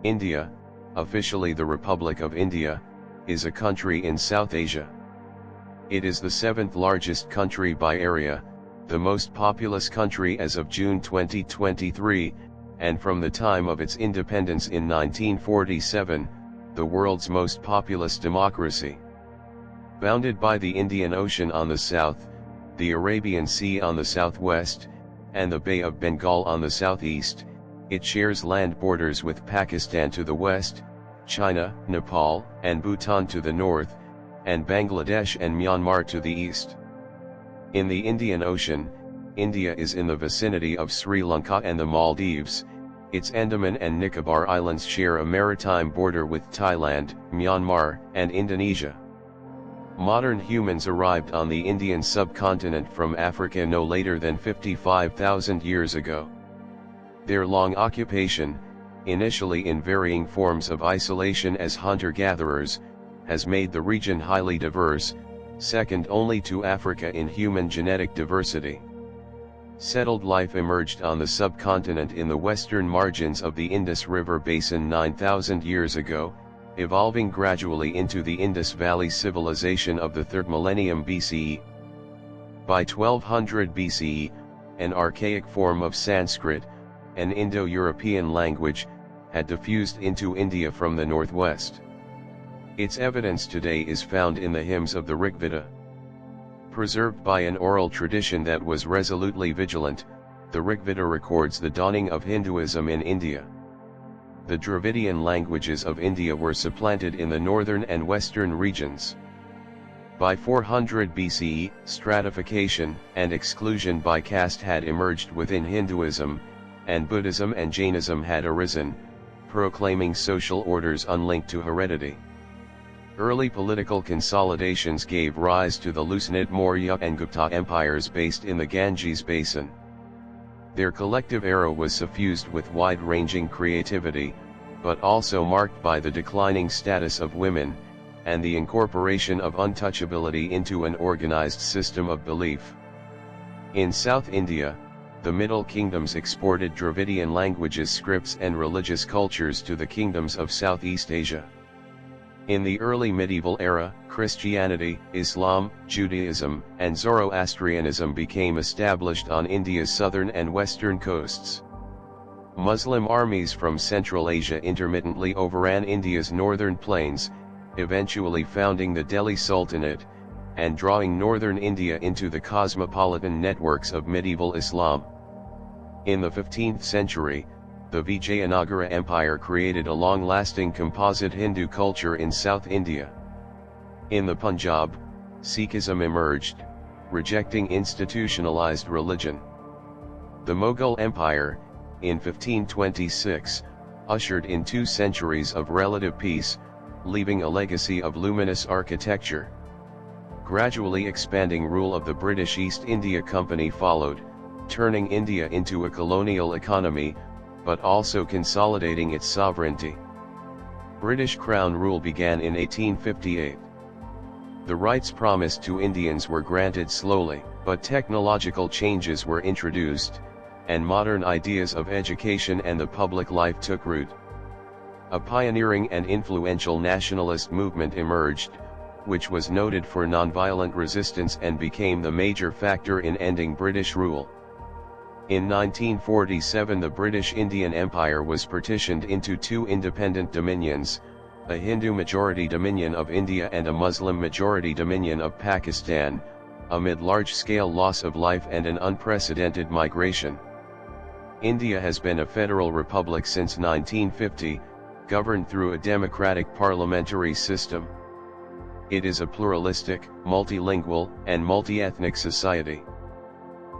India, officially the Republic of India, is a country in South Asia. It is the seventh largest country by area, the most populous country as of June 2023, and from the time of its independence in 1947, the world's most populous democracy. Bounded by the Indian Ocean on the south, the Arabian Sea on the southwest, and the Bay of Bengal on the southeast, it shares land borders with Pakistan to the west, China, Nepal, and Bhutan to the north, and Bangladesh and Myanmar to the east. In the Indian Ocean, India is in the vicinity of Sri Lanka and the Maldives. Its Andaman and Nicobar Islands share a maritime border with Thailand, Myanmar, and Indonesia. Modern humans arrived on the Indian subcontinent from Africa no later than 55,000 years ago. Their long occupation, initially in varying forms of isolation as hunter-gatherers, has made the region highly diverse, second only to Africa in human genetic diversity. Settled life emerged on the subcontinent in the western margins of the Indus River basin 9,000 years ago, evolving gradually into the Indus Valley civilization of the 3rd millennium BCE. By 1200 BCE, an archaic form of Sanskrit, an Indo-European language, had diffused into India from the northwest. Its evidence today is found in the hymns of the Rigveda. Preserved by an oral tradition that was resolutely vigilant, the Rigveda records the dawning of Hinduism in India. The Dravidian languages of India were supplanted in the northern and western regions. By 400 BCE, stratification and exclusion by caste had emerged within Hinduism, and Buddhism and Jainism had arisen, proclaiming social orders unlinked to heredity. Early political consolidations gave rise to the Lusanid Maurya and Gupta empires based in the Ganges basin. Their collective era was suffused with wide-ranging creativity, but also marked by the declining status of women, and the incorporation of untouchability into an organized system of belief. In South India, the Middle Kingdoms exported Dravidian languages, scripts and religious cultures to the kingdoms of Southeast Asia. In the early medieval era, Christianity, Islam, Judaism, and Zoroastrianism became established on India's southern and western coasts. Muslim armies from Central Asia intermittently overran India's northern plains, eventually founding the Delhi Sultanate, and drawing northern India into the cosmopolitan networks of medieval Islam. In the 15th century, the Vijayanagara Empire created a long-lasting composite Hindu culture in South India. In the Punjab, Sikhism emerged, rejecting institutionalized religion. The Mughal Empire, in 1526, ushered in 2 centuries of relative peace, leaving a legacy of luminous architecture. Gradually expanding rule of the British East India Company followed, turning India into a colonial economy, but also consolidating its sovereignty. British Crown rule began in 1858. The rights promised to Indians were granted slowly, but technological changes were introduced, and modern ideas of education and the public life took root. A pioneering and influential nationalist movement emerged, which was noted for nonviolent resistance and became the major factor in ending British rule. In 1947 the British Indian Empire was partitioned into 2 independent dominions, a Hindu-majority dominion of India and a Muslim-majority dominion of Pakistan, amid large-scale loss of life and an unprecedented migration. India has been a federal republic since 1950, governed through a democratic parliamentary system. It is a pluralistic, multilingual, and multi-ethnic society.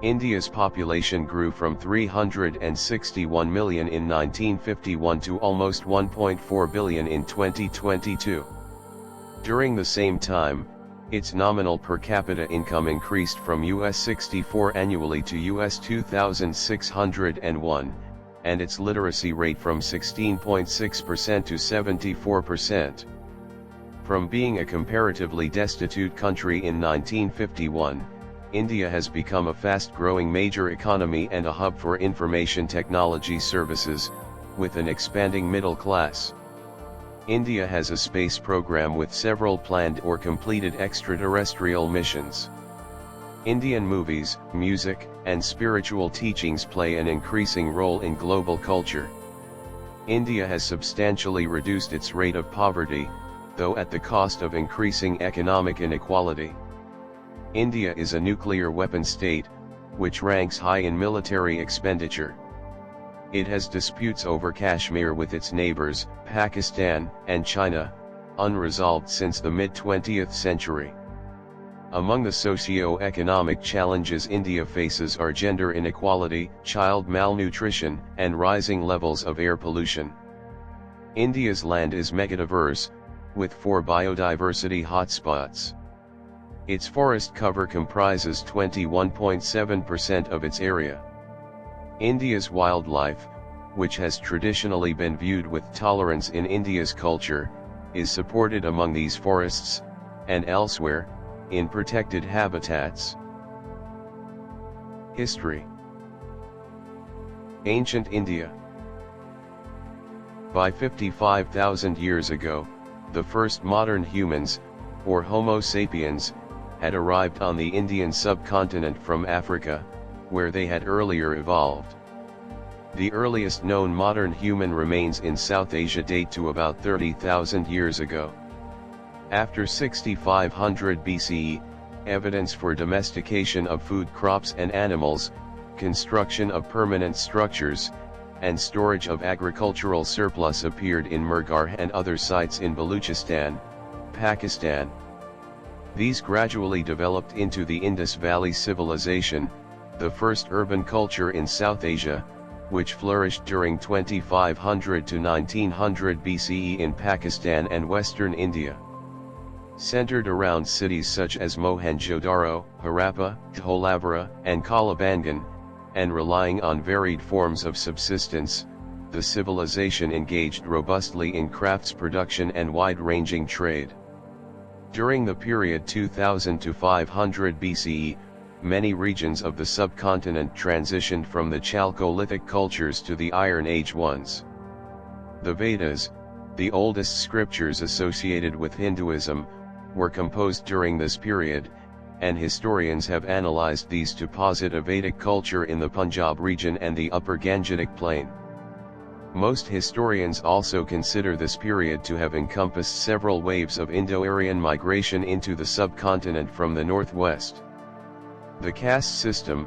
India's population grew from 361 million in 1951 to almost 1.4 billion in 2022. During the same time, its nominal per capita income increased from US $64 annually to US $2,601, and its literacy rate from 16.6% to 74%. From being a comparatively destitute country in 1951, India has become a fast-growing major economy and a hub for information technology services, with an expanding middle class. India has a space program with several planned or completed extraterrestrial missions. Indian movies, music, and spiritual teachings play an increasing role in global culture. India has substantially reduced its rate of poverty, though at the cost of increasing economic inequality. India is a nuclear weapon state, which ranks high in military expenditure. It has disputes over Kashmir with its neighbors, Pakistan and China, unresolved since the mid-20th century. Among the socio-economic challenges India faces are gender inequality, child malnutrition, and rising levels of air pollution. India's land is megadiverse, with 4 biodiversity hotspots. Its forest cover comprises 21.7% of its area. India's wildlife, which has traditionally been viewed with tolerance in India's culture, is supported among these forests, and elsewhere, in protected habitats. History. Ancient India. By 55,000 years ago, the first modern humans, or Homo sapiens, had arrived on the Indian subcontinent from Africa, where they had earlier evolved. The earliest known modern human remains in South Asia date to about 30,000 years ago. After 6500 BCE, evidence for domestication of food crops and animals, construction of permanent structures, and storage of agricultural surplus appeared in Mehrgarh and other sites in Baluchistan, Pakistan. These gradually developed into the Indus Valley Civilization, the first urban culture in South Asia, which flourished during 2500 to 1900 BCE in Pakistan and western India. Centered around cities such as Mohenjo-daro, Harappa, Dholavira, and Kalibangan, and relying on varied forms of subsistence, the civilization engaged robustly in crafts production and wide-ranging trade. During the period 2000 to 500 BCE, many regions of the subcontinent transitioned from the Chalcolithic cultures to the Iron Age ones. The Vedas, the oldest scriptures associated with Hinduism, were composed during this period, and historians have analyzed these to posit a Vedic culture in the Punjab region and the Upper Gangetic Plain. Most historians also consider this period to have encompassed several waves of Indo-Aryan migration into the subcontinent from the northwest. The caste system,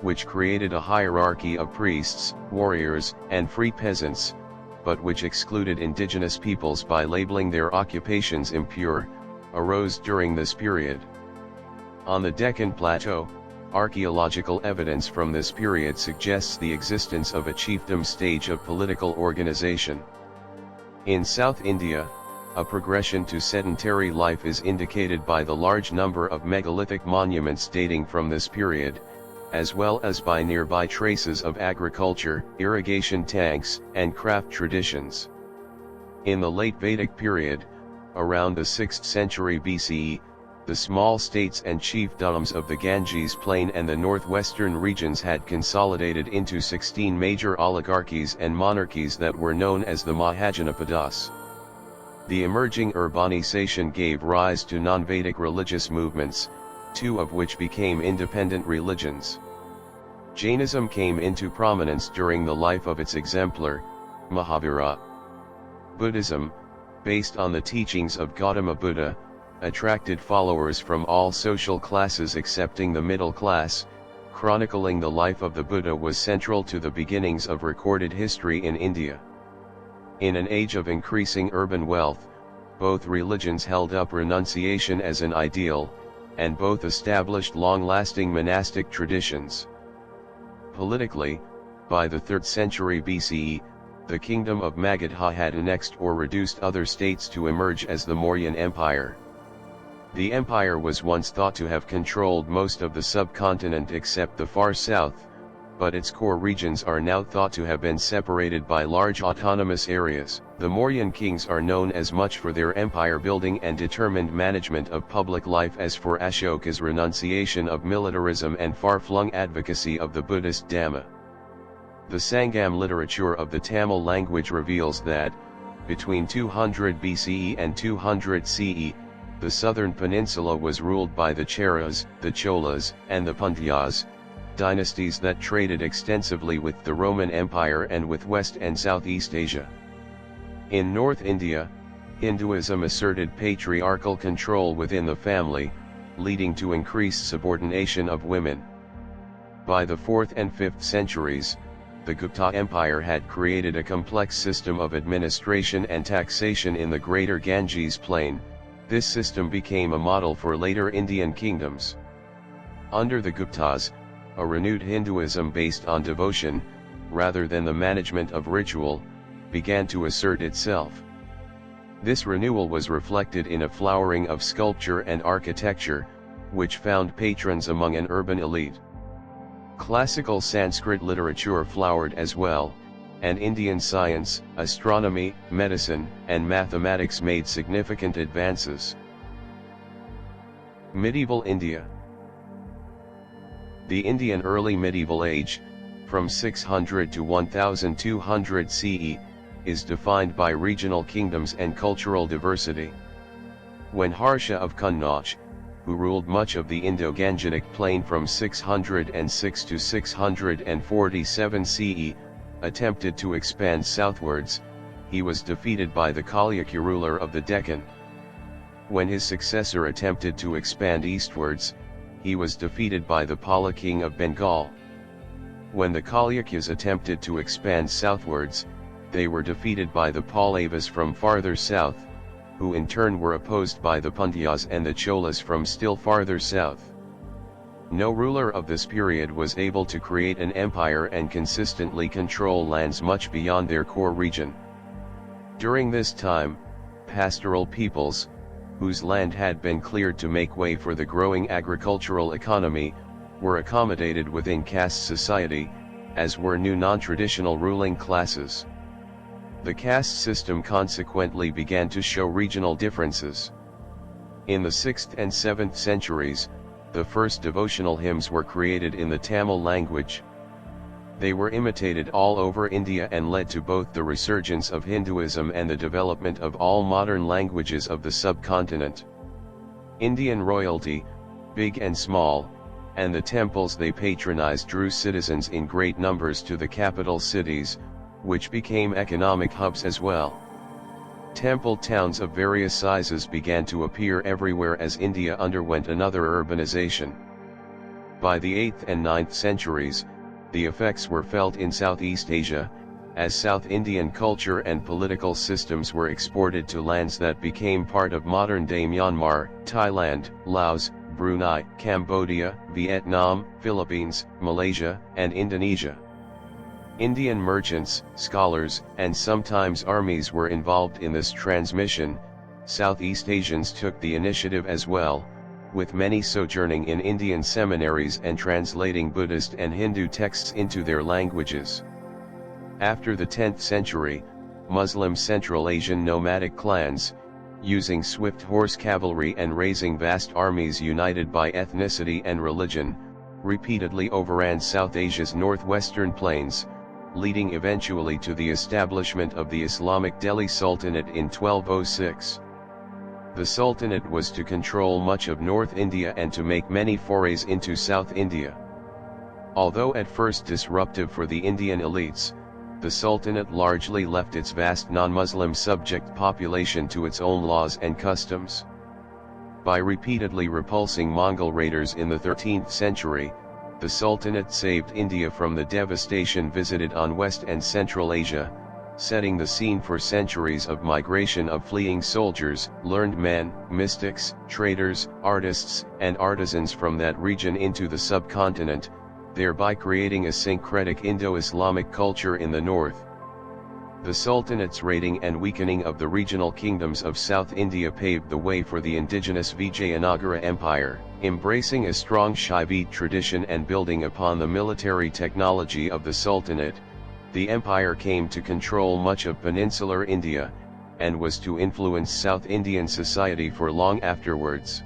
which created a hierarchy of priests, warriors, and free peasants, but which excluded indigenous peoples by labeling their occupations impure, arose during this period. On the Deccan Plateau, archaeological evidence from this period suggests the existence of a chiefdom stage of political organization. In South India, a progression to sedentary life is indicated by the large number of megalithic monuments dating from this period, as well as by nearby traces of agriculture, irrigation tanks, and craft traditions. In the late Vedic period, around the 6th century BCE, the small states and chiefdoms of the Ganges Plain and the northwestern regions had consolidated into 16 major oligarchies and monarchies that were known as the Mahajanapadas. The emerging urbanization gave rise to non-Vedic religious movements, 2 of which became independent religions. Jainism came into prominence during the life of its exemplar, Mahavira. Buddhism, based on the teachings of Gautama Buddha, attracted followers from all social classes excepting the middle class. Chronicling the life of the Buddha was central to the beginnings of recorded history in India. In an age of increasing urban wealth, both religions held up renunciation as an ideal, and both established long-lasting monastic traditions. Politically, by the 3rd century BCE, the kingdom of Magadha had annexed or reduced other states to emerge as the Mauryan Empire. The empire was once thought to have controlled most of the subcontinent except the far south, but its core regions are now thought to have been separated by large autonomous areas. The Mauryan kings are known as much for their empire building and determined management of public life as for Ashoka's renunciation of militarism and far-flung advocacy of the Buddhist Dhamma. The Sangam literature of the Tamil language reveals that, between 200 BCE and 200 CE, the southern peninsula was ruled by the Cheras, the Cholas, and the Pandyas, dynasties that traded extensively with the Roman Empire and with West and Southeast Asia. In North India, Hinduism asserted patriarchal control within the family, leading to increased subordination of women. By the 4th and 5th centuries, the Gupta Empire had created a complex system of administration and taxation in the greater Ganges plain. This system became a model for later Indian kingdoms. Under the Guptas, a renewed Hinduism based on devotion, rather than the management of ritual, began to assert itself. This renewal was reflected in a flowering of sculpture and architecture, which found patrons among an urban elite. Classical Sanskrit literature flowered as well, and Indian science, astronomy, medicine, and mathematics made significant advances. Medieval India. The Indian early medieval age, from 600 to 1200 CE, is defined by regional kingdoms and cultural diversity. When Harsha of Kannauj, who ruled much of the Indo-Gangetic plain from 606 to 647 CE, attempted to expand southwards, he was defeated by the Chalukya ruler of the Deccan. When his successor attempted to expand eastwards, he was defeated by the Pala king of Bengal. When the Chalukyas attempted to expand southwards, they were defeated by the Pallavas from farther south, who in turn were opposed by the Pandyas and the Cholas from still farther south. No ruler of this period was able to create an empire and consistently control lands much beyond their core region. During this time, pastoral peoples, whose land had been cleared to make way for the growing agricultural economy, were accommodated within caste society, as were new non-traditional ruling classes. The caste system consequently began to show regional differences. In the 6th and 7th centuries, the first devotional hymns were created in the Tamil language. They were imitated all over India and led to both the resurgence of Hinduism and the development of all modern languages of the subcontinent. Indian royalty, big and small, and the temples they patronized drew citizens in great numbers to the capital cities, which became economic hubs as well. Temple towns of various sizes began to appear everywhere as India underwent another urbanization. By the 8th and 9th centuries, the effects were felt in Southeast Asia, as South Indian culture and political systems were exported to lands that became part of modern-day Myanmar, Thailand, Laos, Brunei, Cambodia, Vietnam, Philippines, Malaysia, and Indonesia. Indian merchants, scholars, and sometimes armies were involved in this transmission. Southeast Asians took the initiative as well, with many sojourning in Indian seminaries and translating Buddhist and Hindu texts into their languages. After the 10th century, Muslim Central Asian nomadic clans, using swift horse cavalry and raising vast armies united by ethnicity and religion, repeatedly overran South Asia's northwestern plains, leading eventually to the establishment of the Islamic Delhi Sultanate in 1206. The Sultanate was to control much of North India and to make many forays into South India. Although at first disruptive for the Indian elites, the Sultanate largely left its vast non-Muslim subject population to its own laws and customs. By repeatedly repulsing Mongol raiders in the 13th century, the Sultanate saved India from the devastation visited on West and Central Asia, setting the scene for centuries of migration of fleeing soldiers, learned men, mystics, traders, artists, and artisans from that region into the subcontinent, thereby creating a syncretic Indo-Islamic culture in the north. The Sultanate's raiding and weakening of the regional kingdoms of South India paved the way for the indigenous Vijayanagara Empire, embracing a strong Shaivite tradition and building upon the military technology of the Sultanate. The empire came to control much of peninsular India, and was to influence South Indian society for long afterwards.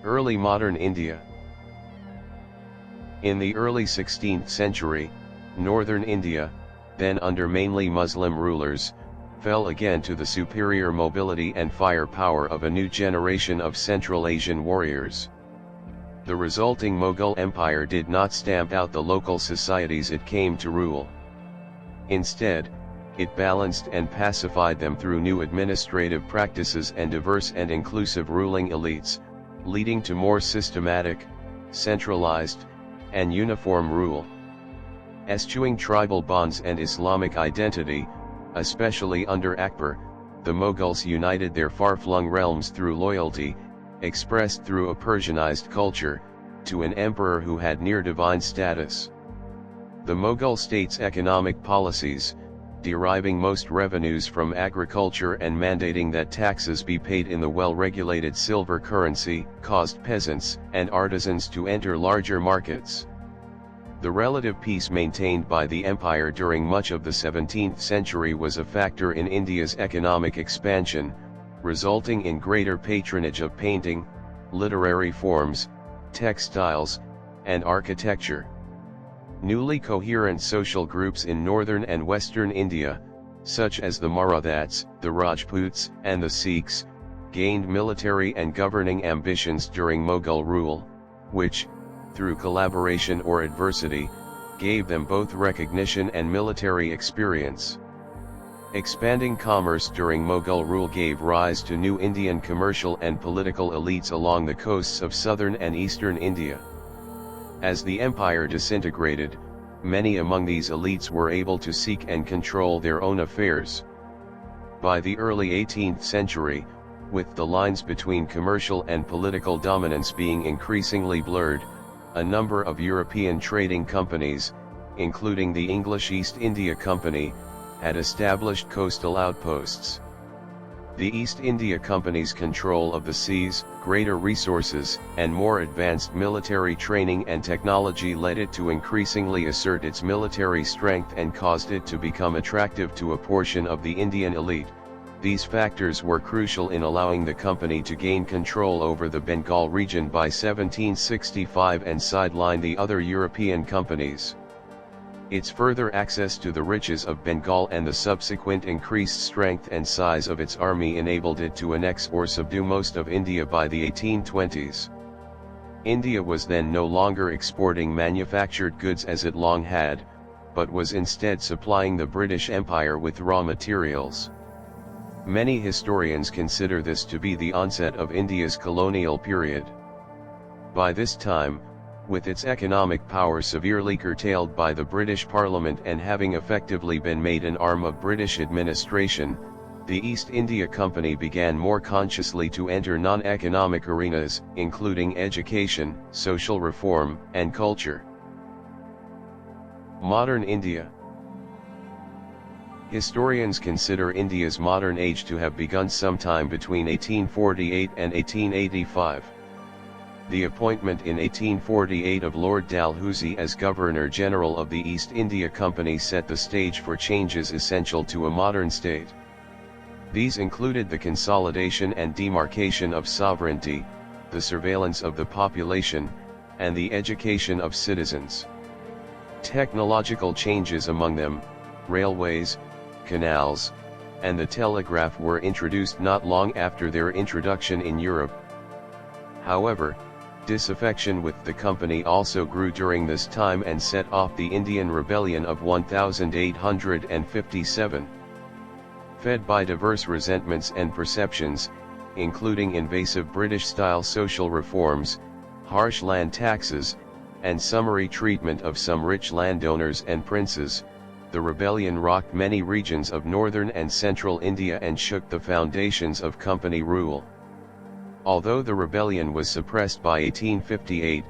Early modern India. In the early 16th century, Northern India, then under mainly Muslim rulers, fell again to the superior mobility and firepower of a new generation of Central Asian warriors. The resulting Mughal Empire did not stamp out the local societies it came to rule. Instead, it balanced and pacified them through new administrative practices and diverse and inclusive ruling elites, leading to more systematic, centralized, and uniform rule. Eschewing tribal bonds and Islamic identity, especially under Akbar, the Mughals united their far-flung realms through loyalty, expressed through a Persianized culture, to an emperor who had near-divine status. The Mughal state's economic policies, deriving most revenues from agriculture and mandating that taxes be paid in the well-regulated silver currency, caused peasants and artisans to enter larger markets. The relative peace maintained by the empire during much of the 17th century was a factor in India's economic expansion, resulting in greater patronage of painting, literary forms, textiles, and architecture. Newly coherent social groups in northern and western India, such as the Marathas, the Rajputs, and the Sikhs, gained military and governing ambitions during Mughal rule, which, through collaboration or adversity, gave them both recognition and military experience. Expanding commerce during Mughal rule gave rise to new Indian commercial and political elites along the coasts of southern and eastern India. As the empire disintegrated, many among these elites were able to seek and control their own affairs. By the early 18th century, with the lines between commercial and political dominance being increasingly blurred, a number of European trading companies, including the English East India Company, had established coastal outposts. The East India Company's control of the seas, greater resources, and more advanced military training and technology led it to increasingly assert its military strength and caused it to become attractive to a portion of the Indian elite. These factors were crucial in allowing the company to gain control over the Bengal region by 1765 and sideline the other European companies. Its further access to the riches of Bengal and the subsequent increased strength and size of its army enabled it to annex or subdue most of India by the 1820s. India was then no longer exporting manufactured goods as it long had, but was instead supplying the British Empire with raw materials. Many historians consider this to be the onset of India's colonial period. By this time, with its economic power severely curtailed by the British Parliament and having effectively been made an arm of British administration, the East India Company began more consciously to enter non-economic arenas, including education, social reform, and culture. Modern India. Historians consider India's modern age to have begun sometime between 1848 and 1885. The appointment in 1848 of Lord Dalhousie as Governor-General of the East India Company set the stage for changes essential to a modern state. These included the consolidation and demarcation of sovereignty, the surveillance of the population, and the education of citizens. Technological changes among them, railways, canals, and the telegraph were introduced not long after their introduction in Europe. However, disaffection with the company also grew during this time and set off the Indian Rebellion of 1857. Fed by diverse resentments and perceptions, including invasive British-style social reforms, harsh land taxes, and summary treatment of some rich landowners and princes, the rebellion rocked many regions of northern and central India and shook the foundations of company rule. Although the rebellion was suppressed by 1858,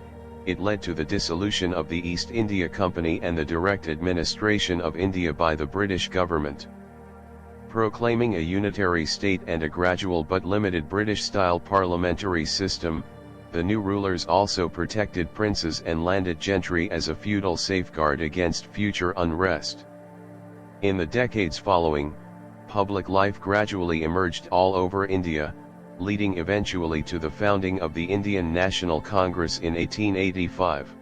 it led to the dissolution of the East India Company and the direct administration of India by the British government. Proclaiming a unitary state and a gradual but limited British-style parliamentary system, the new rulers also protected princes and landed gentry as a feudal safeguard against future unrest. In the decades following, public life gradually emerged all over India, leading eventually to the founding of the Indian National Congress in 1885.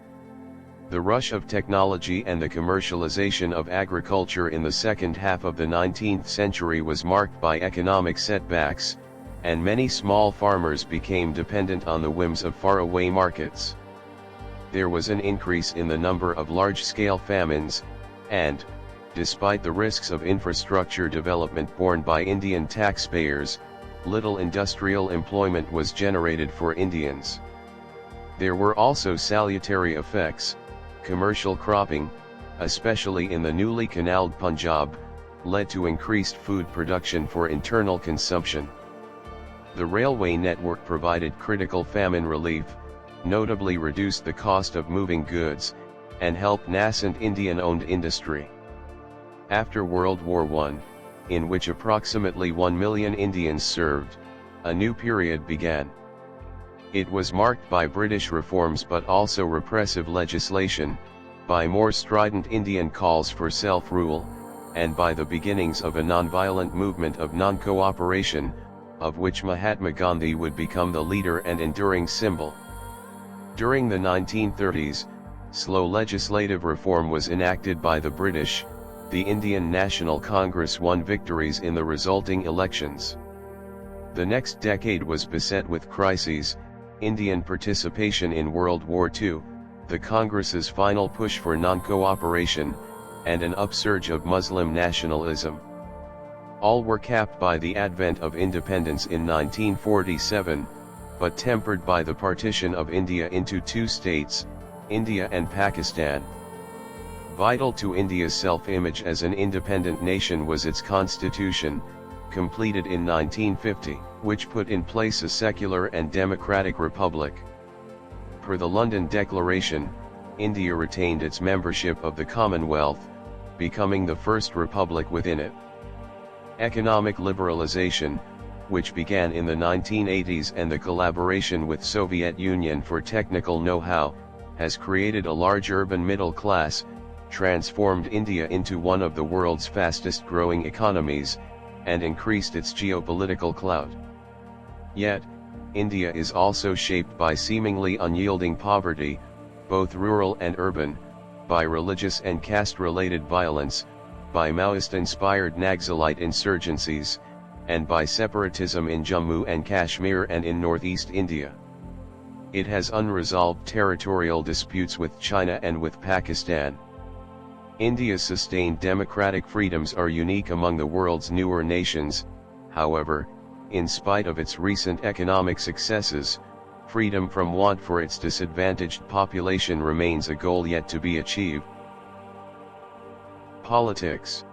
The rush of technology and the commercialization of agriculture in the second half of the 19th century was marked by economic setbacks, and many small farmers became dependent on the whims of faraway markets. There was an increase in the number of large-scale famines, and, despite the risks of infrastructure development borne by Indian taxpayers, little industrial employment was generated for Indians. There were also salutary effects. Commercial cropping, especially in the newly canaled Punjab, led to increased food production for internal consumption. The railway network provided critical famine relief, notably reduced the cost of moving goods, and helped nascent Indian-owned industry. After World War I, in which approximately 1 million Indians served, a new period began. It was marked by British reforms but also repressive legislation, by more strident Indian calls for self-rule, and by the beginnings of a non-violent movement of non-cooperation, of which Mahatma Gandhi would become the leader and enduring symbol. During the 1930s, slow legislative reform was enacted by the British. The Indian National Congress won victories in the resulting elections. The next decade was beset with crises: Indian participation in World War II, the Congress's final push for non-cooperation, and an upsurge of Muslim nationalism. All were capped by the advent of independence in 1947, but tempered by the partition of India into two states, India and Pakistan. Vital to India's self-image as an independent nation was its constitution, completed in 1950, which put in place a secular and democratic republic. Per the London Declaration, India retained its membership of the Commonwealth, becoming the first republic within it. Economic liberalization, which began in the 1980s, and the collaboration with Soviet Union for technical know-how, has created a large urban middle class, transformed India into one of the world's fastest-growing economies, and increased its geopolitical clout. Yet, India is also shaped by seemingly unyielding poverty, both rural and urban, by religious and caste-related violence, by Maoist-inspired Naxalite insurgencies, and by separatism in Jammu and Kashmir and in northeast India. It has unresolved territorial disputes with China and with Pakistan. India's sustained democratic freedoms are unique among the world's newer nations. However, in spite of its recent economic successes, freedom from want for its disadvantaged population remains a goal yet to be achieved. Politics.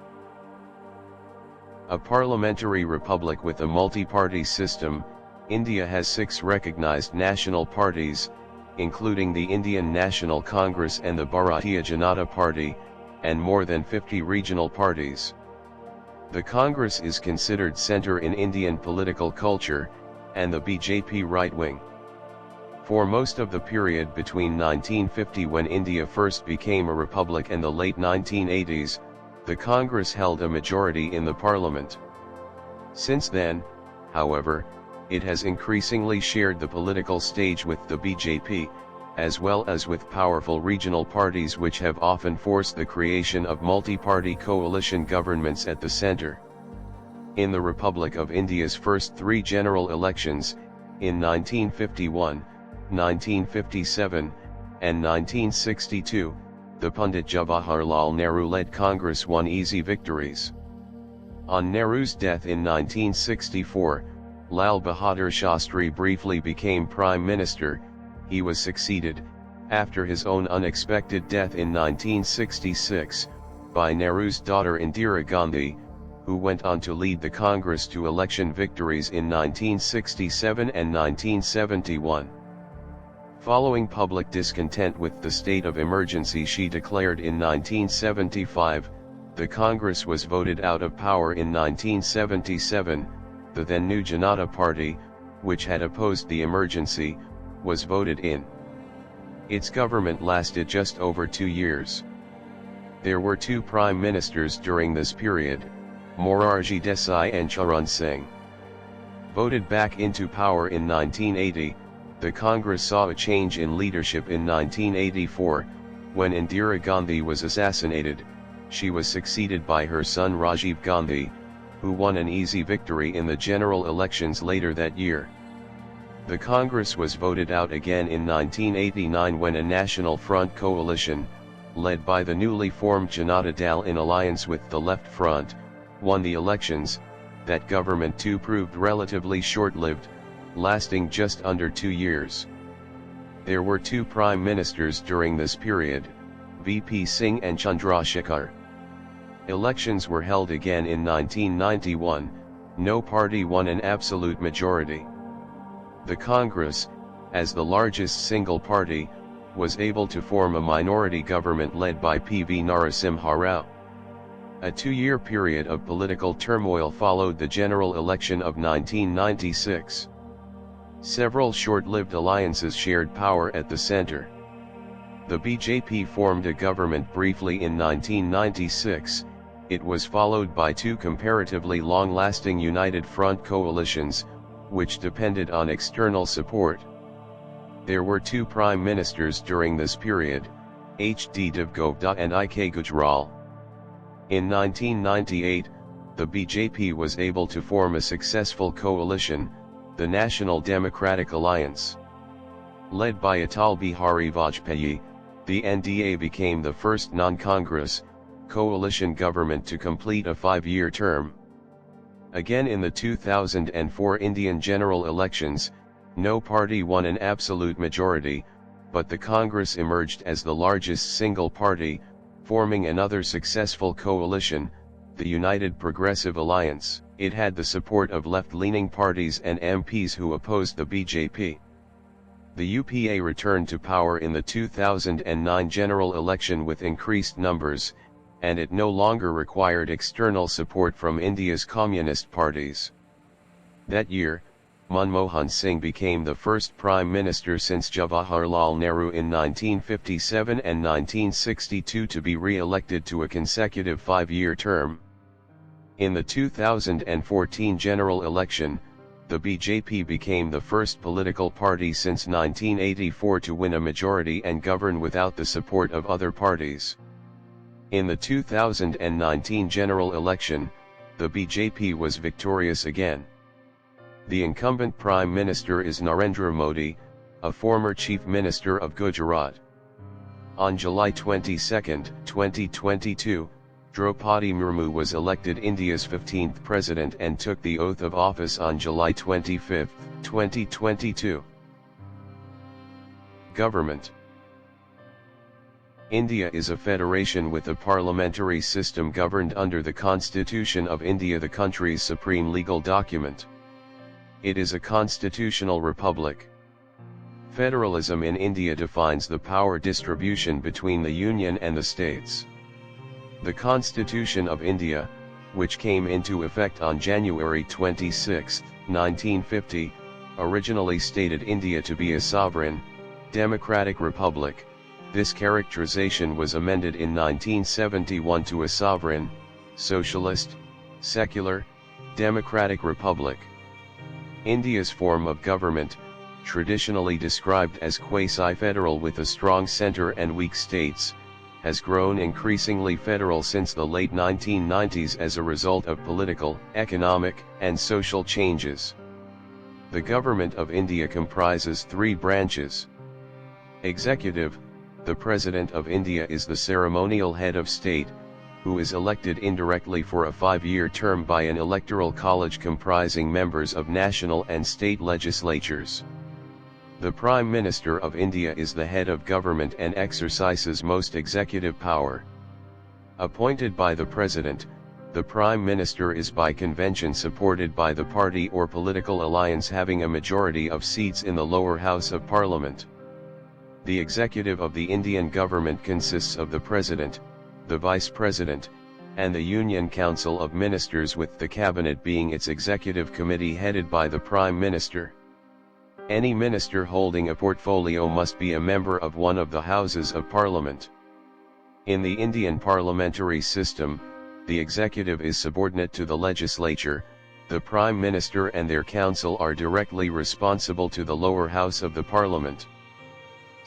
A parliamentary republic with a multi-party system, India has 6 recognized national parties, including the Indian National Congress and the Bharatiya Janata Party, and more than 50 regional parties. The Congress is considered center in Indian political culture, and the BJP right-wing. For most of the period between 1950, when India first became a republic, and the late 1980s, the Congress held a majority in the parliament. Since then, however, it has increasingly shared the political stage with the BJP, as well as with powerful regional parties which have often forced the creation of multi-party coalition governments at the center. In the Republic of India's first 3 general elections, in 1951, 1957, and 1962, the Pandit Jawaharlal Nehru-led Congress won easy victories. On Nehru's death in 1964, Lal Bahadur Shastri briefly became Prime Minister. He was succeeded, after his own unexpected death in 1966, by Nehru's daughter Indira Gandhi, who went on to lead the Congress to election victories in 1967 and 1971. Following public discontent with the state of emergency she declared in 1975, the Congress was voted out of power in 1977. The then new Janata Party, which had opposed the emergency, was voted in. Its government lasted just over 2 years. There were 2 prime ministers during this period, Morarji Desai and Charan Singh. Voted back into power in 1980, the Congress saw a change in leadership in 1984, When Indira Gandhi was assassinated, she was succeeded by her son Rajiv Gandhi, who won an easy victory in the general elections later that year. The Congress was voted out again in 1989 when a National Front coalition, led by the newly formed Janata Dal in alliance with the Left Front, won the elections. That government too proved relatively short-lived, lasting just under 2 years. There were two prime ministers during this period, VP Singh and Chandrasekhar. Elections were held again in 1991, no party won an absolute majority. The Congress, as the largest single party, was able to form a minority government led by P.V. Narasimha Rao. A 2-year period of political turmoil followed the general election of 1996. Several short-lived alliances shared power at the center. The BJP formed a government briefly in 1996, it was followed by two comparatively long-lasting United Front coalitions, which depended on external support. There were two prime ministers during this period, H.D. Devgupta and I.K. Gujral. In 1998, the BJP was able to form a successful coalition, the National Democratic Alliance. Led by Atal Bihari Vajpayee, the NDA became the first non-Congress, coalition government to complete a 5-year term. Again in the 2004 Indian general elections, no party won an absolute majority, but the Congress emerged as the largest single party, forming another successful coalition, the United Progressive Alliance. It had the support of left-leaning parties and MPs who opposed the BJP. The UPA returned to power in the 2009 general election with increased numbers, and it no longer required external support from India's communist parties. That year, Manmohan Singh became the first prime minister since Jawaharlal Nehru in 1957 and 1962 to be re-elected to a consecutive 5-year term. In the 2014 general election, the BJP became the first political party since 1984 to win a majority and govern without the support of other parties. In the 2019 general election, the BJP was victorious again. The incumbent Prime Minister is Narendra Modi, a former Chief Minister of Gujarat. On July 22, 2022, Draupadi Murmu was elected India's 15th President and took the oath of office on July 25, 2022. Government. India is a federation with a parliamentary system governed under the Constitution of India, the country's supreme legal document. It is a constitutional republic. Federalism in India defines the power distribution between the Union and the states. The Constitution of India, which came into effect on January 26, 1950, originally stated India to be a sovereign, democratic republic. This characterization was amended in 1971 to a sovereign, socialist, secular, democratic republic. India's form of government, traditionally described as quasi-federal with a strong centre and weak states, has grown increasingly federal since the late 1990s as a result of political, economic, and social changes. The Government of India comprises 3 branches. Executive. The President of India is the ceremonial head of state, who is elected indirectly for a 5-year term by an electoral college comprising members of national and state legislatures. The Prime Minister of India is the head of government and exercises most executive power. Appointed by the President, the Prime Minister is by convention supported by the party or political alliance having a majority of seats in the lower house of Parliament. The executive of the Indian government consists of the President, the Vice President, and the Union Council of Ministers, with the Cabinet being its executive committee headed by the Prime Minister. Any minister holding a portfolio must be a member of one of the Houses of Parliament. In the Indian parliamentary system, the executive is subordinate to the legislature. The Prime Minister and their council are directly responsible to the lower house of the Parliament.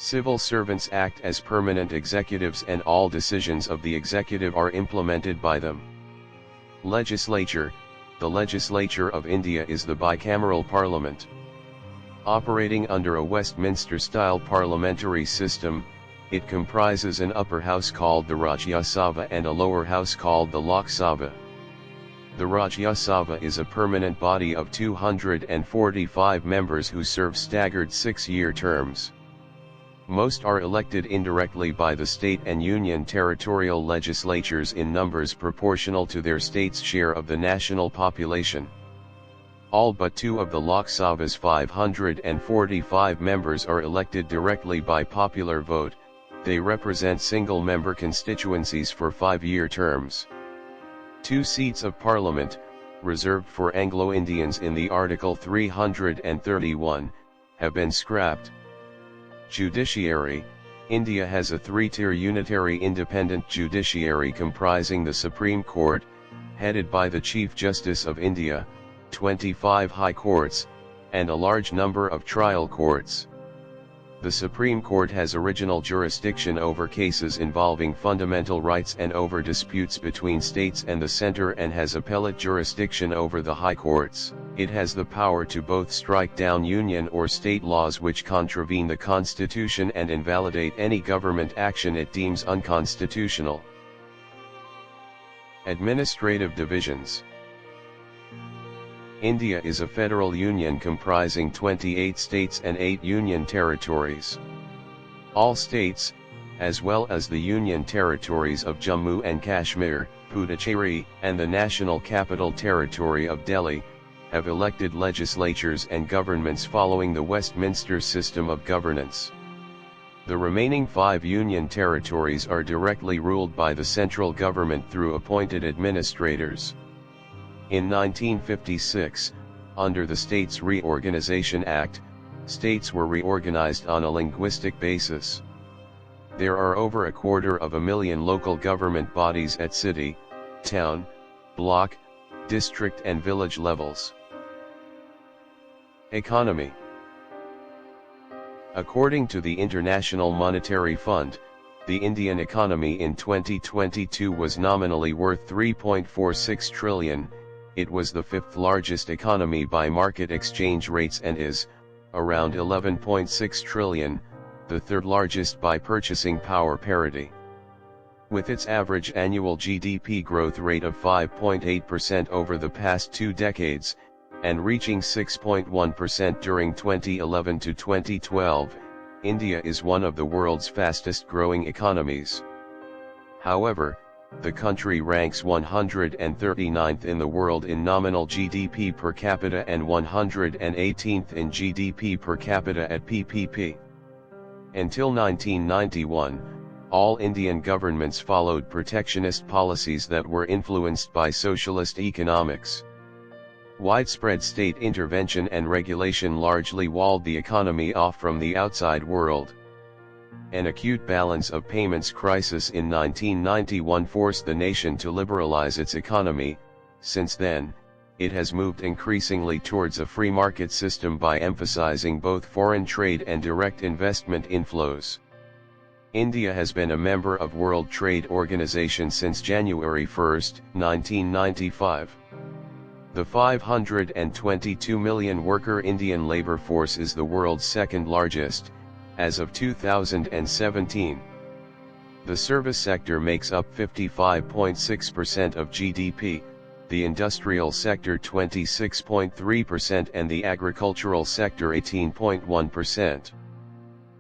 Civil servants act as permanent executives and all decisions of the executive are implemented by them. Legislature. The legislature of India is the bicameral parliament. Operating under a Westminster-style parliamentary system, it comprises an upper house called the Rajya Sabha and a lower house called the Lok Sabha. The Rajya Sabha is a permanent body of 245 members who serve staggered 6-year terms. Most are elected indirectly by the state and union territorial legislatures in numbers proportional to their state's share of the national population. All but 2 of the Lok Sabha's 545 members are elected directly by popular vote. They represent single-member constituencies for 5-year terms. 2 seats of parliament, reserved for Anglo-Indians in the Article 331, have been scrapped. Judiciary. India has a 3-tier unitary independent judiciary comprising the Supreme Court, headed by the Chief Justice of India, 25 high courts, and a large number of trial courts. The Supreme Court has original jurisdiction over cases involving fundamental rights and over disputes between states and the centre, and has appellate jurisdiction over the high courts. It has the power to both strike down union or state laws which contravene the Constitution and invalidate any government action it deems unconstitutional. Administrative divisions. India is a federal union comprising 28 states and 8 union territories. All states, as well as the union territories of Jammu and Kashmir, Puducherry, and the National Capital Territory of Delhi, have elected legislatures and governments following the Westminster system of governance. The remaining 5 union territories are directly ruled by the central government through appointed administrators. In 1956, under the States Reorganization Act, states were reorganized on a linguistic basis. There are over 250,000 local government bodies at city, town, block, district and village levels. Economy. According to the International Monetary Fund, the Indian economy in 2022 was nominally worth 3.46 trillion. It was the 5th largest economy by market exchange rates and is, around 11.6 trillion, the 3rd largest by purchasing power parity. With its average annual GDP growth rate of 5.8% over the past 2 decades, and reaching 6.1% during 2011 to 2012, India is one of the world's fastest growing economies. However, the country ranks 139th in the world in nominal GDP per capita and 118th in GDP per capita at PPP. Until 1991, all Indian governments followed protectionist policies that were influenced by socialist economics. Widespread state intervention and regulation largely walled the economy off from the outside world. An acute balance of payments crisis in 1991 forced the nation to liberalize its economy. Since then, it has moved increasingly towards a free market system by emphasizing both foreign trade and direct investment inflows. India has been a member of World Trade Organization since January 1, 1995. The 522 million worker Indian labor force is the world's 2nd largest, as of 2017. The service sector makes up 55.6% of GDP, the industrial sector 26.3% and the agricultural sector 18.1%.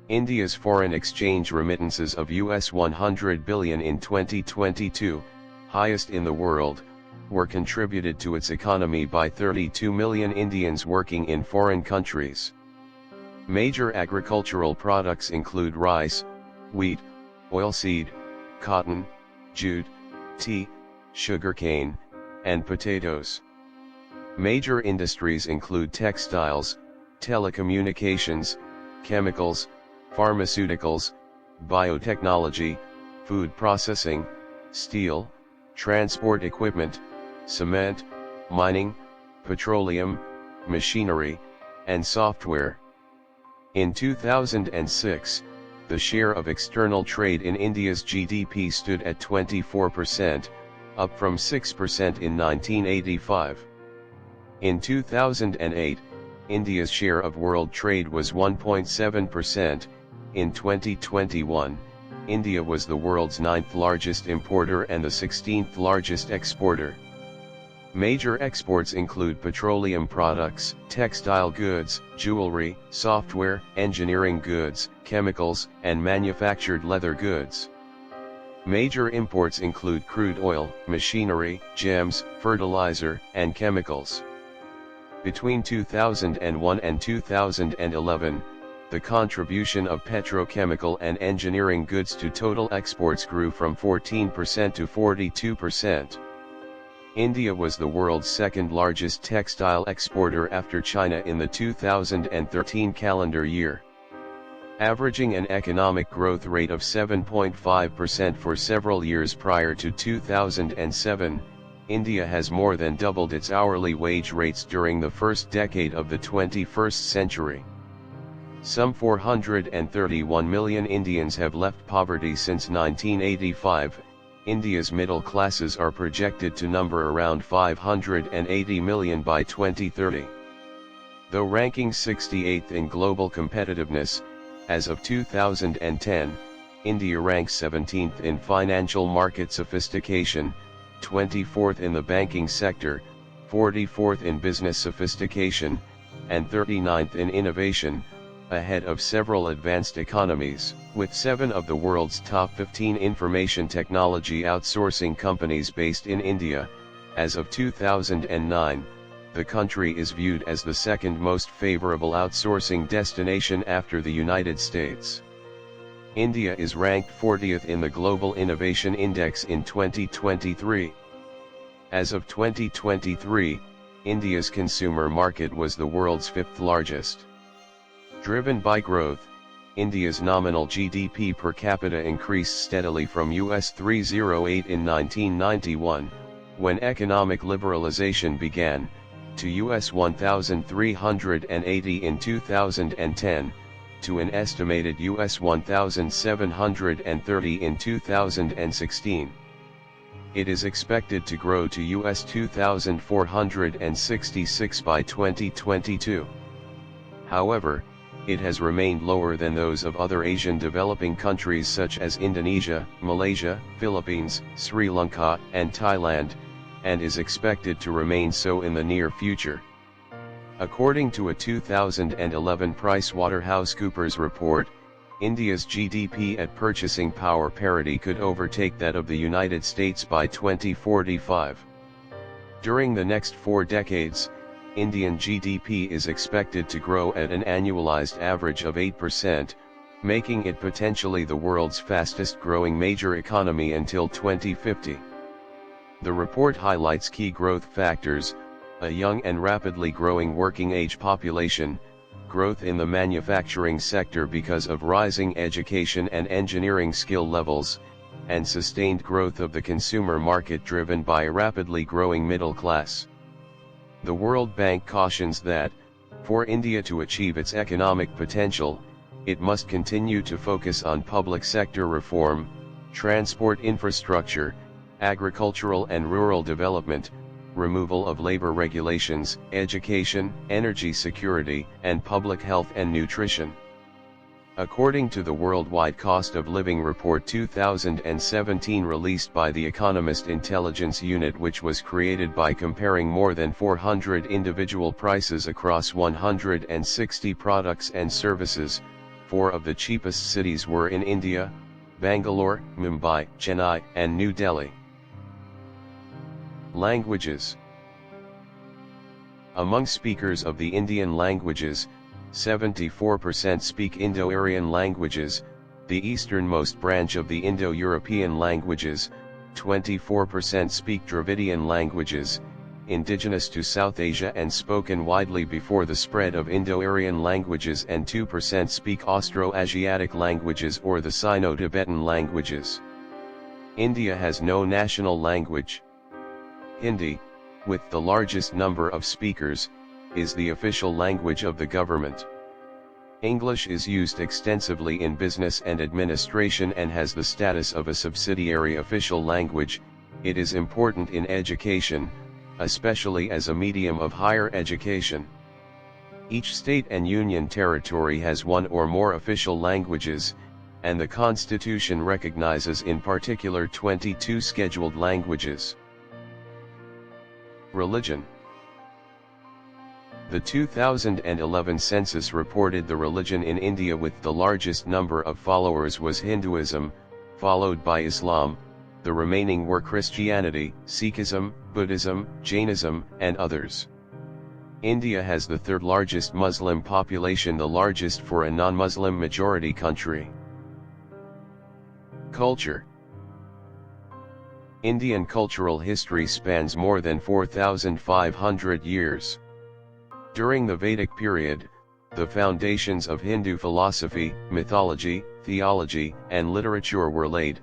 India's foreign exchange remittances of US $100 billion in 2022, highest in the world, were contributed to its economy by 32 million Indians working in foreign countries. Major agricultural products include rice, wheat, oilseed, cotton, jute, tea, sugarcane, and potatoes. Major industries include textiles, telecommunications, chemicals, pharmaceuticals, biotechnology, food processing, steel, transport equipment, cement, mining, petroleum, machinery, and software. In 2006, the share of external trade in India's GDP stood at 24%, up from 6% in 1985. In 2008, India's share of world trade was 1.7%. In 2021, India was the world's 9th largest importer and the 16th largest exporter. Major exports include petroleum products, textile goods, jewelry, software, engineering goods, chemicals, and manufactured leather goods. Major imports include crude oil, machinery, gems, fertilizer, and chemicals. Between 2001 and 2011, the contribution of petrochemical and engineering goods to total exports grew from 14% to 42%. India was the world's second largest textile exporter after China in the 2013 calendar year. Averaging an economic growth rate of 7.5% for several years prior to 2007, India has more than doubled its hourly wage rates during the first decade of the 21st century. Some 431 million Indians have left poverty since 1985. India's middle classes are projected to number around 580 million by 2030. Though ranking 68th in global competitiveness, as of 2010, India ranks 17th in financial market sophistication, 24th in the banking sector, 44th in business sophistication, and 39th in innovation, ahead of several advanced economies. With 7 of the world's top 15 information technology outsourcing companies based in India, as of 2009, the country is viewed as the second most favorable outsourcing destination after the United States. India is ranked 40th in the Global Innovation Index in 2023. As of 2023, India's consumer market was the world's 5th largest. Driven by growth, India's nominal GDP per capita increased steadily from US $308 in 1991, when economic liberalization began, to US $1,380 in 2010, to an estimated US $1,730 in 2016. It is expected to grow to US $2,466 by 2022. However, it has remained lower than those of other Asian developing countries such as Indonesia, Malaysia, Philippines, Sri Lanka, and Thailand, and is expected to remain so in the near future. According to a 2011 PricewaterhouseCoopers report, India's GDP at purchasing power parity could overtake that of the United States by 2045. During the next 4 decades, Indian GDP is expected to grow at an annualized average of 8%, making it potentially the world's fastest growing major economy until 2050. The report highlights key growth factors: a young and rapidly growing working age population, growth in the manufacturing sector because of rising education and engineering skill levels, and sustained growth of the consumer market driven by a rapidly growing middle class. The World Bank cautions that, for India to achieve its economic potential, it must continue to focus on public sector reform, transport infrastructure, agricultural and rural development, removal of labor regulations, education, energy security, and public health and nutrition. According to the Worldwide Cost of Living Report 2017 released by the Economist Intelligence Unit, which was created by comparing more than 400 individual prices across 160 products and services, 4 of the cheapest cities were in India: Bangalore, Mumbai, Chennai, and New Delhi. Languages. Among speakers of the Indian languages, 74% speak Indo-Aryan languages, the easternmost branch of the Indo-European languages, 24% speak Dravidian languages, indigenous to South Asia and spoken widely before the spread of Indo-Aryan languages, and 2% speak Austro-Asiatic languages or the Sino-Tibetan languages. India has no national language. Hindi, with the largest number of speakers, is the official language of the government. English is used extensively in business and administration and has the status of a subsidiary official language. It is important in education, especially as a medium of higher education. Each state and union territory has one or more official languages, and the Constitution recognizes in particular 22 scheduled languages. Religion. The 2011 census reported the religion in India with the largest number of followers was Hinduism, followed by Islam. The remaining were Christianity, Sikhism, Buddhism, Jainism, and others. India has the third largest Muslim population, the largest for a non-Muslim majority country. Culture. Indian cultural history spans more than 4,500 years. During the Vedic period, the foundations of Hindu philosophy, mythology, theology, and literature were laid,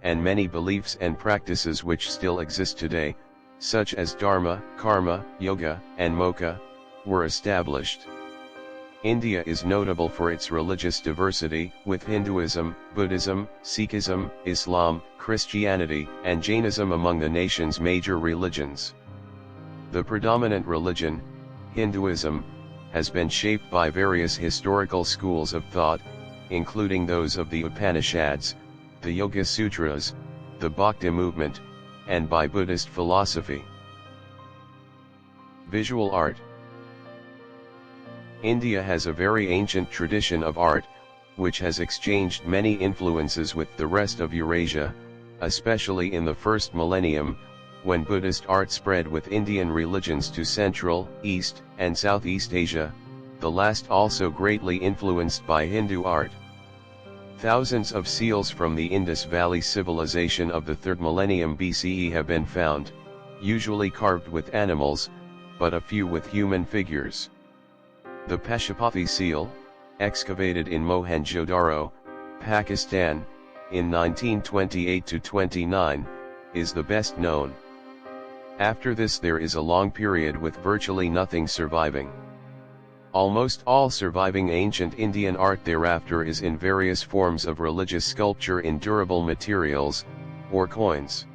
and many beliefs and practices which still exist today, such as Dharma, Karma, Yoga, and Moksha, were established. India is notable for its religious diversity, with Hinduism, Buddhism, Sikhism, Islam, Christianity, and Jainism among the nation's major religions. The predominant religion, Hinduism, has been shaped by various historical schools of thought, including those of the Upanishads, the Yoga Sutras, the Bhakti movement, and by Buddhist philosophy. Visual art. India has a very ancient tradition of art, which has exchanged many influences with the rest of Eurasia, especially in the first millennium, when Buddhist art spread with Indian religions to Central, East, and Southeast Asia, the last also greatly influenced by Hindu art. Thousands of seals from the Indus Valley civilization of the 3rd millennium BCE have been found, usually carved with animals, but a few with human figures. The Pashupati seal, excavated in Mohenjo-daro, Pakistan, in 1928-29, is the best known. After this there is a long period with virtually nothing surviving. Almost all surviving ancient Indian art thereafter is in various forms of religious sculpture in durable materials, or coins.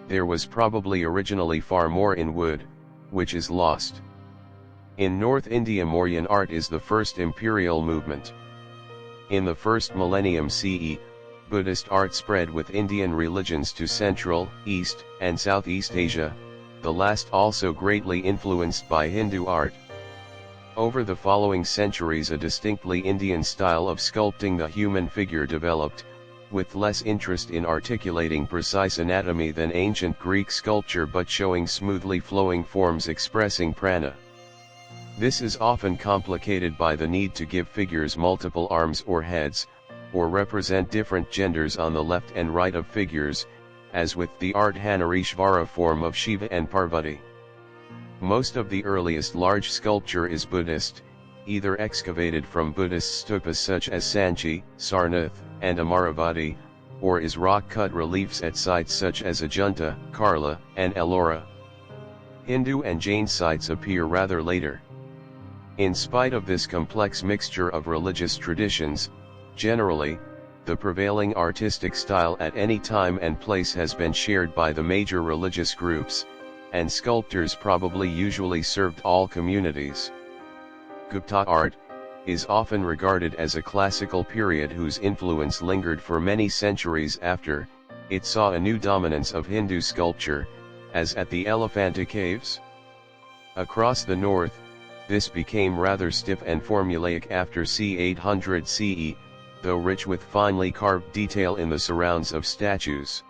There was probably originally far more in wood, which is lost. In North India, Mauryan art is the first imperial movement. In the 1st millennium CE, Buddhist art spread with Indian religions to Central, East, and Southeast Asia, the last also greatly influenced by Hindu art. Over the following centuries a distinctly Indian style of sculpting the human figure developed, with less interest in articulating precise anatomy than ancient Greek sculpture but showing smoothly flowing forms expressing prana. This is often complicated by the need to give figures multiple arms or heads, or represent different genders on the left and right of figures, as with the Ardhanarishvara form of Shiva and Parvati. Most of the earliest large sculpture is Buddhist, either excavated from Buddhist stupas such as Sanchi, Sarnath, and Amaravati, or is rock-cut reliefs at sites such as Ajunta, Karla, and Ellora. Hindu and Jain sites appear rather later. In spite of this complex mixture of religious traditions, generally, the prevailing artistic style at any time and place has been shared by the major religious groups, and sculptors probably usually served all communities. Gupta art is often regarded as a classical period whose influence lingered for many centuries after it saw a new dominance of Hindu sculpture, as at the Elephanta caves. Across the north, this became rather stiff and formulaic after c. 800 CE, though rich with finely carved detail in the surrounds of statues.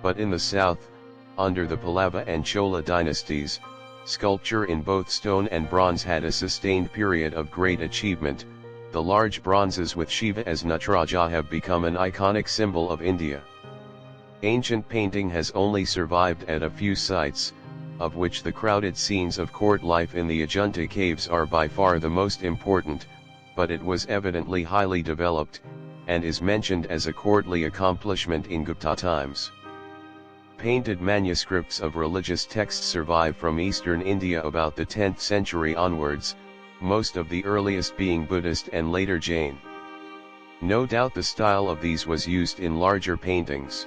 But in the south, under the Pallava and Chola dynasties, sculpture in both stone and bronze had a sustained period of great achievement. The large bronzes with Shiva as Nataraja have become an iconic symbol of India. Ancient painting has only survived at a few sites, of which the crowded scenes of court life in the Ajunta caves are by far the most important, but it was evidently highly developed, and is mentioned as a courtly accomplishment in Gupta times. Painted manuscripts of religious texts survive from eastern India about the 10th century onwards, most of the earliest being Buddhist and later Jain. No doubt the style of these was used in larger paintings.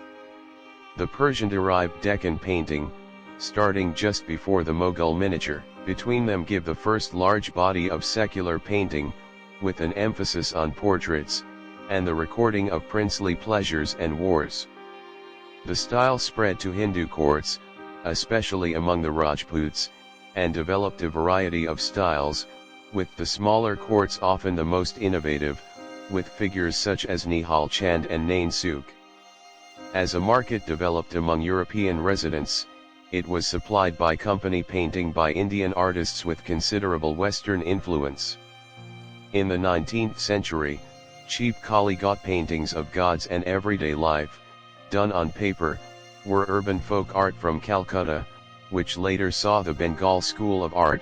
The Persian-derived Deccan painting, starting just before the Mughal miniature, between them give the first large body of secular painting, with an emphasis on portraits, and the recording of princely pleasures and wars. The style spread to Hindu courts, especially among the Rajputs, and developed a variety of styles, with the smaller courts often the most innovative, with figures such as Nihal Chand and Nain Sukh. As a market developed among European residents, it was supplied by company painting by Indian artists with considerable Western influence. In the 19th century, cheap Kalighat paintings of gods and everyday life, done on paper, were urban folk art from Calcutta, which later saw the Bengal School of Art,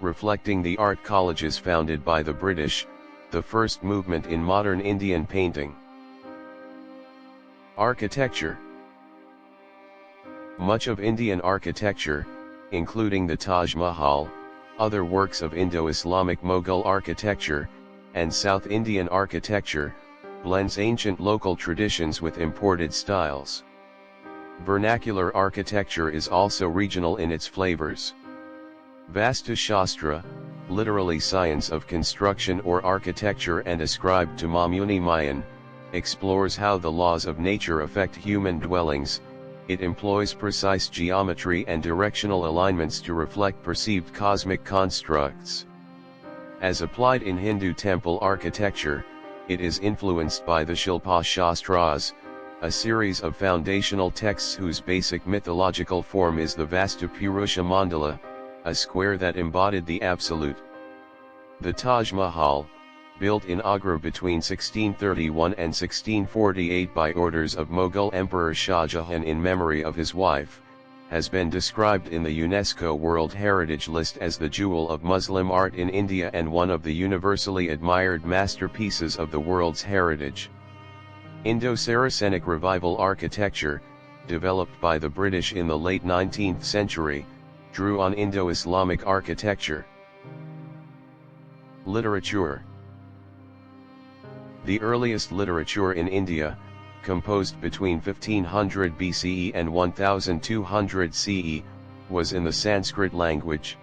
reflecting the art colleges founded by the British, the first movement in modern Indian painting. Architecture. Much of Indian architecture, including the Taj Mahal, other works of Indo-Islamic Mughal architecture, and South Indian architecture, blends ancient local traditions with imported styles. Vernacular architecture is also regional in its flavors. Vastu Shastra, literally science of construction or architecture and ascribed to Mamuni Mayan, explores how the laws of nature affect human dwellings. It employs precise geometry and directional alignments to reflect perceived cosmic constructs. As applied in Hindu temple architecture, it is influenced by the Shilpa Shastras, a series of foundational texts whose basic mythological form is the Vastu Purusha Mandala, a square that embodied the Absolute. The Taj Mahal, built in Agra between 1631 and 1648 by orders of Mughal Emperor Shah Jahan in memory of his wife, has been described in the UNESCO World Heritage List as the jewel of Muslim art in India and one of the universally admired masterpieces of the world's heritage. Indo-Saracenic Revival architecture, developed by the British in the late 19th century, drew on Indo-Islamic architecture. Literature. The earliest literature in India, composed between 1500 BCE and 1200 CE, was in the Sanskrit language.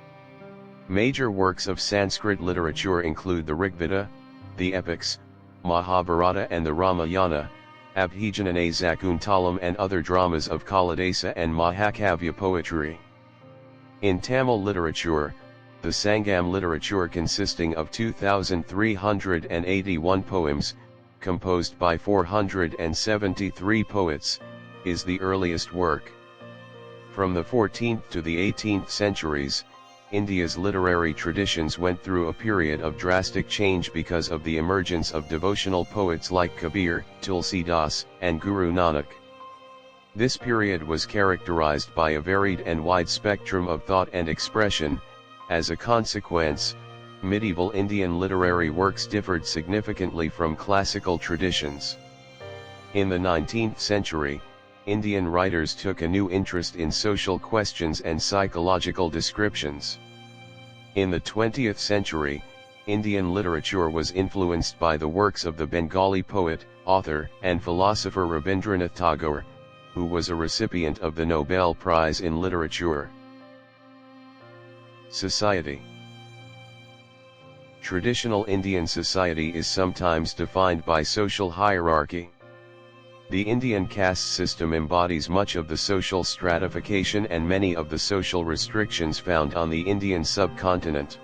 Major works of Sanskrit literature include the Rigveda, the epics, Mahabharata and the Ramayana, Abhijanane Zakuntalam and other dramas of Kalidasa and Mahakavya poetry. In Tamil literature, the Sangam literature consisting of 2,381 poems, composed by 473 poets, is the earliest work. From the 14th to the 18th centuries, India's literary traditions went through a period of drastic change because of the emergence of devotional poets like Kabir, Tulsidas, and Guru Nanak. This period was characterized by a varied and wide spectrum of thought and expression. As a consequence, medieval Indian literary works differed significantly from classical traditions. In the 19th century, Indian writers took a new interest in social questions and psychological descriptions. In the 20th century, Indian literature was influenced by the works of the Bengali poet, author, and philosopher Rabindranath Tagore, who was a recipient of the Nobel Prize in Literature. Society. Traditional Indian society is sometimes defined by social hierarchy. The Indian caste system embodies much of the social stratification and many of the social restrictions found on the Indian subcontinent.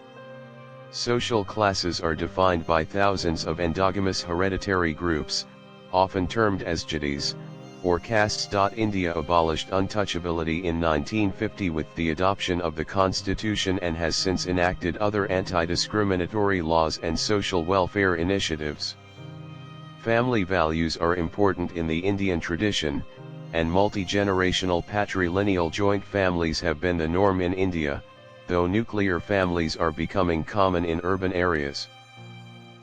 Social classes are defined by thousands of endogamous hereditary groups, often termed as jatis, or castes. India abolished untouchability in 1950 with the adoption of the Constitution and has since enacted other anti-discriminatory laws and social welfare initiatives. Family values are important in the Indian tradition, and multi-generational patrilineal joint families have been the norm in India, though nuclear families are becoming common in urban areas.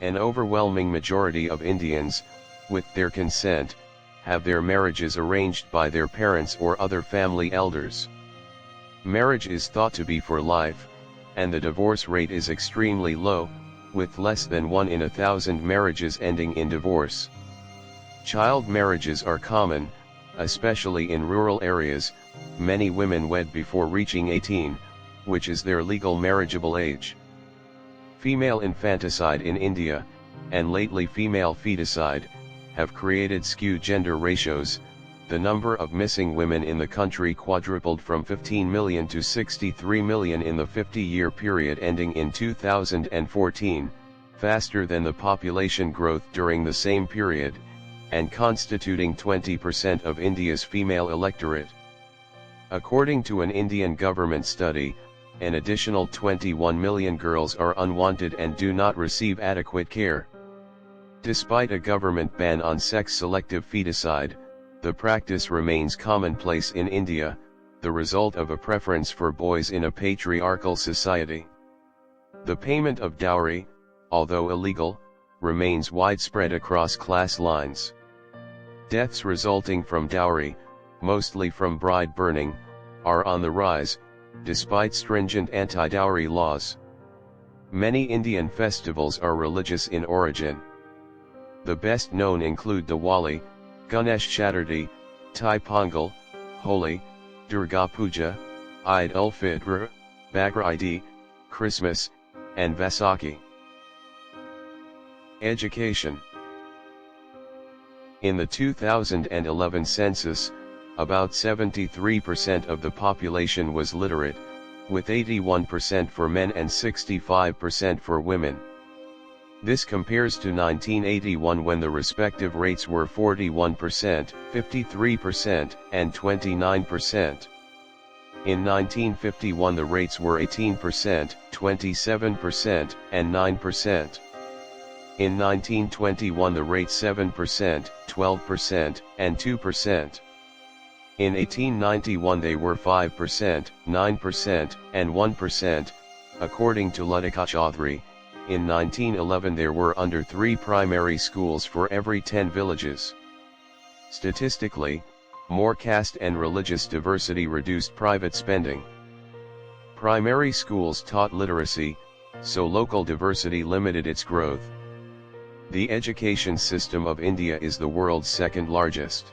An overwhelming majority of Indians, with their consent, have their marriages arranged by their parents or other family elders. Marriage is thought to be for life, and the divorce rate is extremely low, with less than 1 in 1,000 marriages ending in divorce. Child marriages are common, especially in rural areas. Many women wed before reaching 18, which is their legal marriageable age. Female infanticide in India, and lately female feticide, have created skewed gender ratios. The number of missing women in the country quadrupled from 15 million to 63 million in the 50-year period ending in 2014, faster than the population growth during the same period, and constituting 20% of India's female electorate. According to an Indian government study, an additional 21 million girls are unwanted and do not receive adequate care. Despite a government ban on sex-selective feticide, the practice remains commonplace in India, the result of a preference for boys in a patriarchal society. The payment of dowry, although illegal, remains widespread across class lines. Deaths resulting from dowry, mostly from bride burning, are on the rise, despite stringent anti-dowry laws. Many Indian festivals are religious in origin. The best known include Diwali, Ganesh Chaturthi, Thai Pongal, Holi, Durga Puja, Eid ul-Fitr, Bakr Eid, Christmas, and Vaisakhi. Education. In the 2011 census, about 73% of the population was literate, with 81% for men and 65% for women. This compares to 1981 when the respective rates were 41%, 53%, and 29%. In 1951 the rates were 18%, 27%, and 9%. In 1921 the rates 7%, 12%, and 2%. In 1891 they were 5%, 9%, and 1%, according to Ludhika Chaudhary. In 1911 there were under 3 primary schools for every 10 villages. Statistically, more caste and religious diversity reduced private spending. Primary schools taught literacy, so local diversity limited its growth. The education system of India is the world's second largest.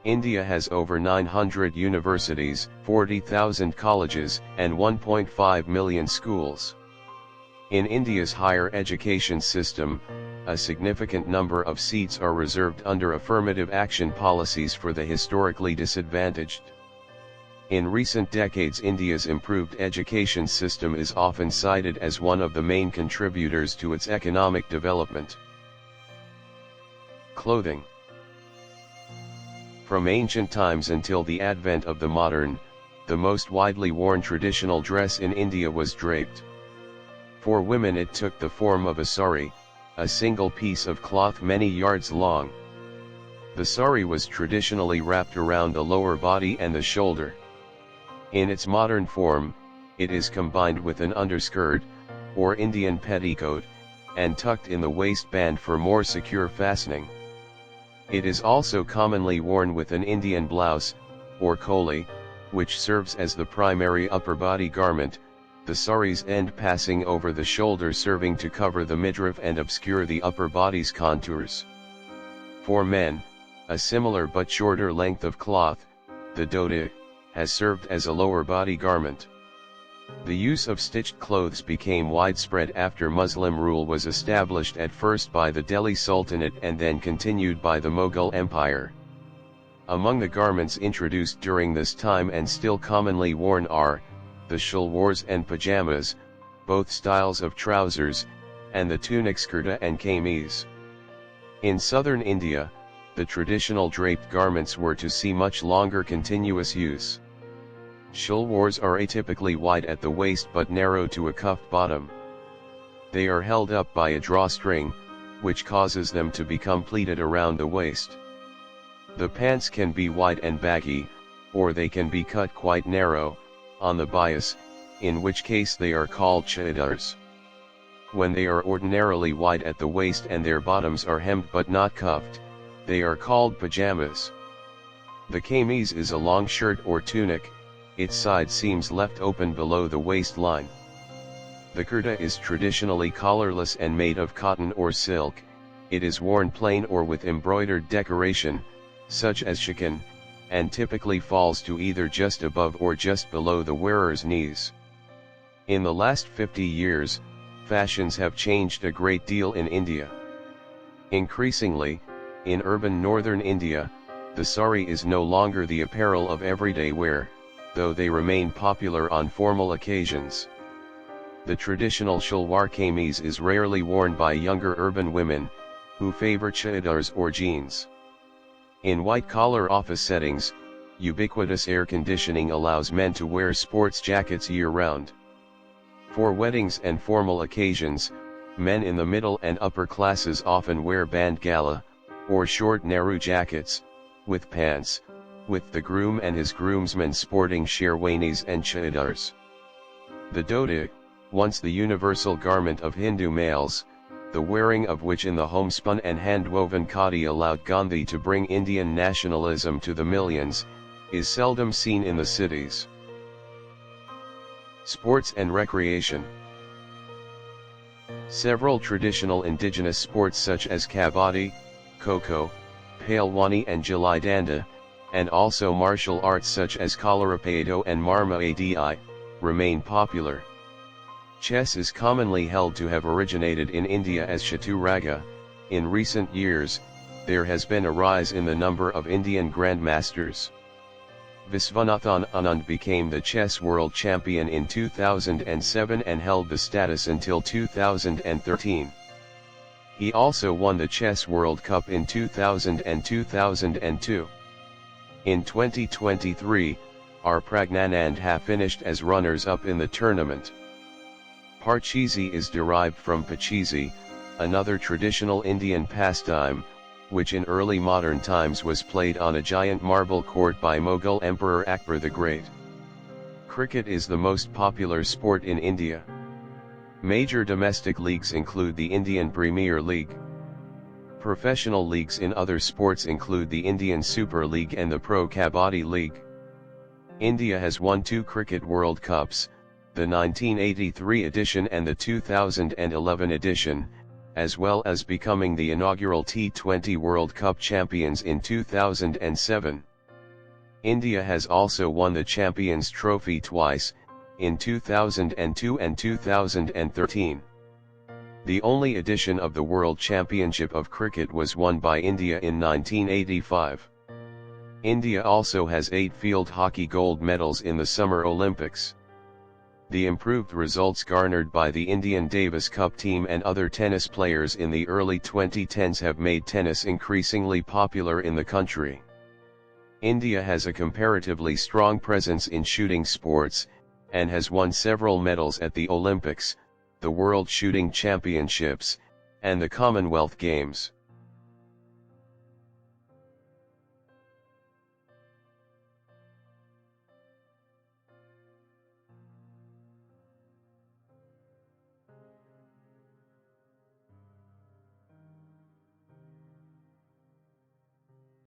India has over 900 universities, 40,000 colleges, and 1.5 million schools. In India's higher education system, a significant number of seats are reserved under affirmative action policies for the historically disadvantaged. In recent decades, India's improved education system is often cited as one of the main contributors to its economic development. Clothing. From ancient times until the advent of the modern, the most widely worn traditional dress in India was draped. For women it took the form of a sari, a single piece of cloth many yards long. The sari was traditionally wrapped around the lower body and the shoulder. In its modern form, it is combined with an underskirt, or Indian petticoat, and tucked in the waistband for more secure fastening. It is also commonly worn with an Indian blouse, or choli, which serves as the primary upper body garment, the sari's end passing over the shoulder serving to cover the midriff and obscure the upper body's contours. For men, a similar but shorter length of cloth, the dhoti, has served as a lower body garment. The use of stitched clothes became widespread after Muslim rule was established at first by the Delhi Sultanate and then continued by the Mughal Empire. Among the garments introduced during this time and still commonly worn are the shalwars and pajamas, both styles of trousers, and the tunics kurta and kameez. In southern India, the traditional draped garments were to see much longer continuous use. Shalwars are atypically wide at the waist but narrow to a cuffed bottom. They are held up by a drawstring, which causes them to become pleated around the waist. The pants can be wide and baggy, or they can be cut quite narrow, on the bias, in which case they are called chudars. When they are ordinarily wide at the waist and their bottoms are hemmed but not cuffed, they are called pajamas. The kameez is a long shirt or tunic, its side seams left open below the waistline. The kurta is traditionally collarless and made of cotton or silk. It is worn plain or with embroidered decoration, such as shikan, and typically falls to either just above or just below the wearer's knees. In the last 50 years, fashions have changed a great deal in India. Increasingly, in urban northern India, the sari is no longer the apparel of everyday wear, though they remain popular on formal occasions. The traditional shalwar kameez is rarely worn by younger urban women, who favor churidars or jeans. In white-collar office settings, ubiquitous air conditioning allows men to wear sports jackets year-round. For weddings and formal occasions, men in the middle and upper classes often wear band gala, or short Nehru jackets, with pants, with the groom and his groomsmen sporting sherwanis and churidars. The dhoti, once the universal garment of Hindu males, the wearing of which in the homespun and hand-woven khadi allowed Gandhi to bring Indian nationalism to the millions, is seldom seen in the cities. Sports and recreation. Several traditional indigenous sports such as kabaddi, kho-kho, pahlwani and gilli danda, and also martial arts such as kalarapayattu and marma adi, remain popular. Chess is commonly held to have originated in India as Chaturanga. In recent years, there has been a rise in the number of Indian grandmasters. Viswanathan Anand became the chess world champion in 2007 and held the status until 2013. He also won the Chess World Cup in 2000 and 2002. In 2023, R. Pragnanandha finished as runners-up in the tournament. Parcheesi is derived from pachisi, another traditional Indian pastime, which in early modern times was played on a giant marble court by Mughal Emperor Akbar the Great. Cricket is the most popular sport in India. Major domestic leagues include the Indian Premier League. Professional leagues in other sports include the Indian Super League and the Pro Kabaddi League. India has won 2 Cricket World Cups, the 1983 edition and the 2011 edition, as well as becoming the inaugural T20 World Cup champions in 2007. India has also won the Champions Trophy twice, in 2002 and 2013. The only edition of the World Championship of Cricket was won by India in 1985. India also has 8 field hockey gold medals in the Summer Olympics. The improved results garnered by the Indian Davis Cup team and other tennis players in the early 2010s have made tennis increasingly popular in the country. India has a comparatively strong presence in shooting sports, and has won several medals at the Olympics, the World Shooting Championships, and the Commonwealth Games.